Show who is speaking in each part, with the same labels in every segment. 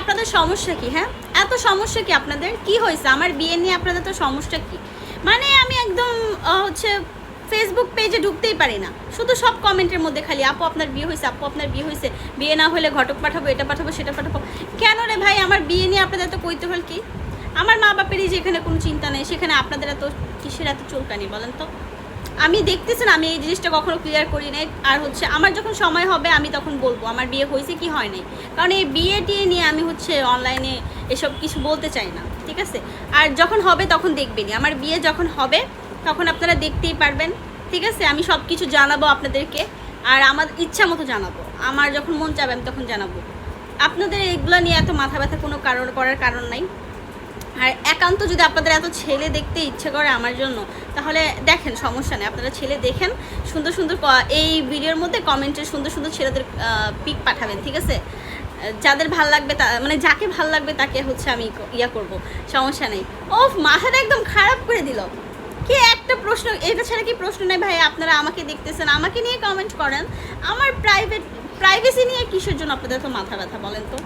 Speaker 1: আপনাদের সমস্যা কি? হ্যাঁ, এত সমস্যা কি আপনাদের? কি হয়েছে আমার বিয়ে নিয়ে আপনাদের তো সমস্যা কি? মানে আমি একদম হচ্ছে ফেসবুক পেজে ঢুকতেই পারি না, শুধু সব কমেন্টের মধ্যে খালি আপু আপনার বিয়ে হয়েছে, আপু আপনার বিয়ে হয়েছে, বিয়ে না হলে ঘটক পাঠাবো, এটা পাঠাবো, সেটা পাঠাবো। কেন রে ভাই, আমার বিয়ে নিয়ে আপনাদের তো কইতে হল কি? আমার মা বাপেরই যেখানে কোনো চিন্তা নেই, সেখানে আপনাদের এত কিসের এত চুলকানি বলেন তো? আমি দেখতেছেন আমি এই জিনিসটা কখনো ক্লিয়ার করি নাই। আর হচ্ছে আমার যখন সময় হবে আমি তখন বলবো আমার বিয়ে হয়েছে কি হয় নাই, কারণ এই বিয়ে টিয়ে নিয়ে আমি হচ্ছে অনলাইনে এসব কিছু বলতে চাই না, ঠিক আছে? আর যখন হবে তখন দেখবেনই, আমার বিয়ে যখন হবে তখন আপনারা দেখতেই পারবেন, ঠিক আছে? আমি সব কিছু জানাবো আপনাদেরকে, আর আমার ইচ্ছা মতো জানাবো, আমার যখন মন চাবে আমি তখন জানাবো। আপনাদের এগুলো নিয়ে এত মাথা ব্যথা কোনো করার কারণ নাই। আর একান্ত যদি আপনাদের এত ছেলে দেখতে ইচ্ছে করে আমার জন্য, তাহলে দেখেন, সমস্যা নেই, আপনারা ছেলে দেখেন, সুন্দর সুন্দর এই ভিডিওর মধ্যে কমেন্টে সুন্দর সুন্দর ছেলেদের পিক পাঠাবেন, ঠিক আছে? যাদের ভাল লাগবে মানে যাকে ভাল লাগবে তাকে হচ্ছে আমি ইয়া করব, সমস্যা নেই। ও মাথাটা একদম খারাপ করে দিল। কি একটা প্রশ্ন, এটা ছাড়া কি প্রশ্ন নেই ভাই? আপনারা আমাকে দেখতেছেন, আমাকে নিয়ে কমেন্ট করেন, আমার প্রাইভেসি নিয়ে কিসের জন্য আপনাদের তো মাথা ব্যথা বলেন তো?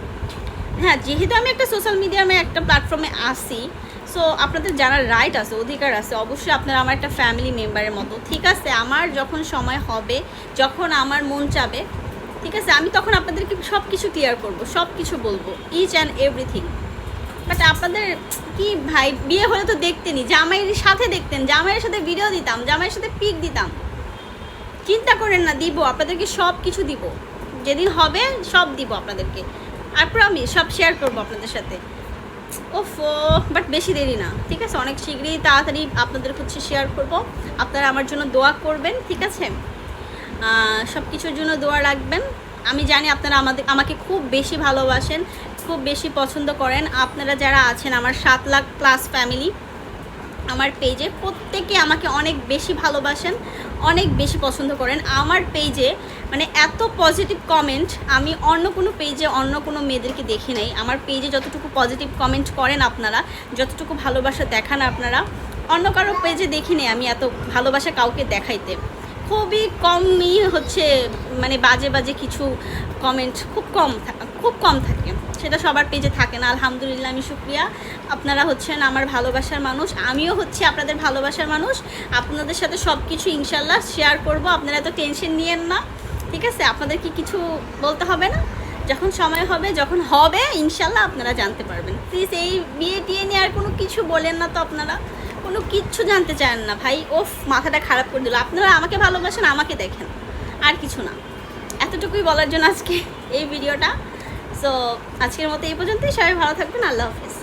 Speaker 1: হ্যাঁ, যেহেতু আমি একটা সোশ্যাল মিডিয়ামে একটা প্ল্যাটফর্মে আসি, সো আপনাদের জানার রাইট আছে, অধিকার আছে, অবশ্যই আপনারা আমার একটা ফ্যামিলি মেম্বারের মতো, ঠিক আছে? আমার যখন সময় হবে, যখন আমার মন চাবে, ঠিক আছে, আমি তখন আপনাদেরকে সব কিছু ক্লিয়ার করবো, সব কিছু বলবো, ইচ অ্যান্ড এভরিথিং। বাট আপনাদের কি ভাই, বিয়ে হলে তো দেখতেনি, জামাইয়ের সাথে দেখতেন, জামাইয়ের সাথে ভিডিও দিতাম, জামাইয়ের সাথে পিক দিতাম। চিন্তা করেন না, দিব আপনাদেরকে, সব কিছু দিব, যেদিন হবে সব দিব আপনাদেরকে, আর প্রমিস সব শেয়ার করবো আপনাদের সাথে। ওফো, বাট বেশি দেরি না, ঠিক আছে? অনেক শীঘ্রই তাড়াতাড়ি আপনাদের হচ্ছে শেয়ার করব। আপনারা আমার জন্য দোয়া করবেন, ঠিক আছে? সব কিছুর জন্য দোয়া রাখবেন। আমি জানি আপনারা আমাকে খুব বেশি ভালোবাসেন, খুব বেশি পছন্দ করেন। আপনারা যারা আছেন আমার 7 লাখ প্লাস ফ্যামিলি আমার পেজে, প্রত্যেকে আমাকে অনেক বেশি ভালোবাসেন, অনেক বেশি পছন্দ করেন। আমার পেজে মানে এত পজিটিভ কমেন্ট আমি অন্য কোনো পেজে অন্য কোনো মেয়েদেরকে দেখি নাই। আমার পেজে যতটুকু পজিটিভ কমেন্ট করেন আপনারা, যতটুকু ভালোবাসা দেখান আপনারা, অন্য কারো পেজে দেখি নাই আমি এত ভালোবাসা কাউকে দেখাইতে। খুবই কমই হচ্ছে মানে বাজে বাজে কিছু কমেন্ট, খুব কম থাকে, সেটা সবার পেজে থাকে না। আলহামদুলিল্লাহ, আমি শুকরিয়া। আপনারা হচ্ছেন আমার ভালোবাসার মানুষ, আমিও হচ্ছি আপনাদের ভালোবাসার মানুষ। আপনাদের সাথে সব কিছু ইনশাল্লাহ শেয়ার করব, আপনারা এত টেনশন নিয়েন না, ঠিক আছে? আপনাদের কি কিছু বলতে হবে না, যখন সময় হবে, যখন হবে ইনশাল্লাহ আপনারা জানতে পারবেন। প্লিজ এই বিয়ে টিয়ে নিয়ে আর কোনো কিছু বলেন না তো, আপনারা কোনো কিচ্ছু জানতে চান না ভাই। ওফ, মাথাটা খারাপ করে দিল। আপনারা আমাকে ভালোবাসেন, আমাকে দেখেন, আর কিছু না। এতটুকুই বলার জন্য আজকে এই ভিডিওটা। সো আজকের মতো এই পর্যন্তই। সবাই ভালো থাকবেন, আল্লাহ হাফেজ।